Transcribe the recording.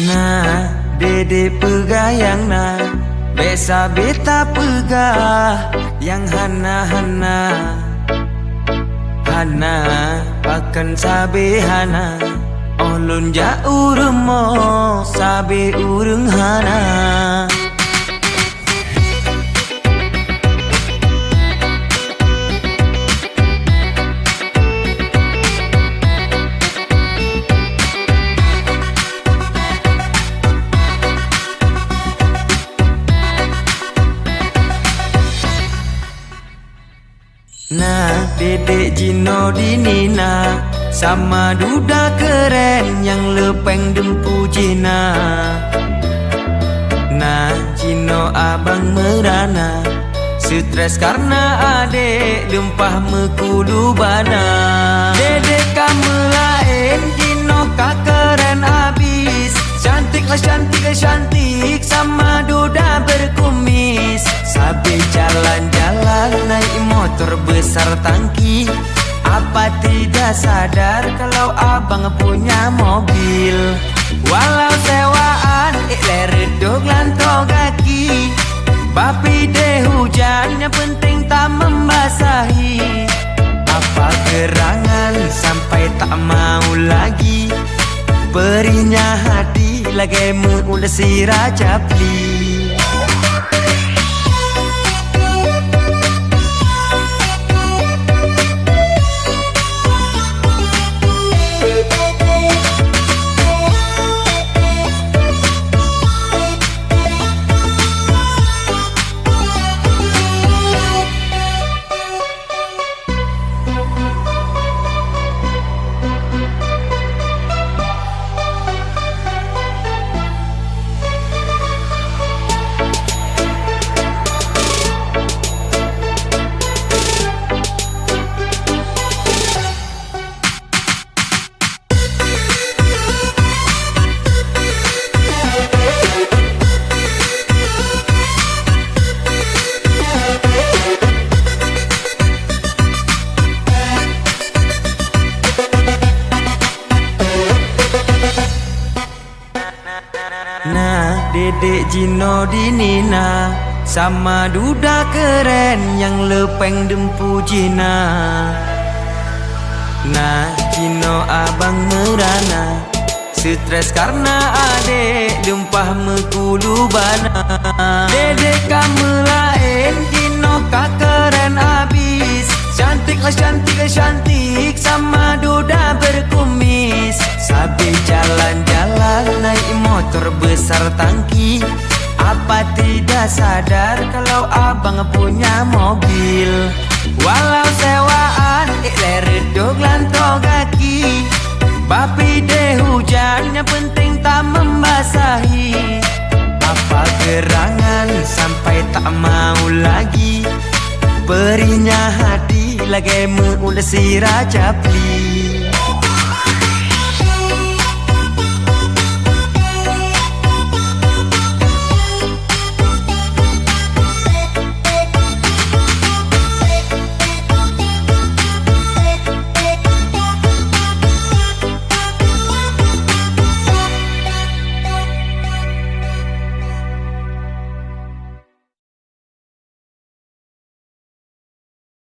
Nah, dede pegayang na besa beta pegah yang hana-hana hana akan sabe hana olun ja urung mo sabe urung hana. Nah, dedek Jino dinina sama duda keren yang lepeng dempu Jina. Nah, Jino abang merana stres karena adek lempah mekulu bana. Dedek kamu lain Jino kak keren abis. Cantiklah cantik sama duda berkumis. Sabi jalan-jalan naik motor besar tangki. Apa tidak sadar kalau abang punya mobil. Walau sewaan leredog lantau kaki. Bapi deh hujan yang penting tak membasahi. Apa gerangan sampai tak mau lagi. Perihnya hati lagi mengulasi Raja Pli. Nah, dedek Jino dinina sama duda keren yang lepeng dempu Jina. Nah, Jino abang merana stres karena adek lempah mekulu bana. Dedek kamu lain Jino kak keren abis. Cantiklah cantik sama duda berkumis. Sabi jalan-jalan naik motor besar tangki. Apa tidak sadar kalau abang punya mobil. Walau sewaan leredog lantau kaki. Bapi deh hujan yang penting tak membasahi. Apa gerangan sampai tak mau lagi. Perihnya hati lagi mengulasi Raja Pli.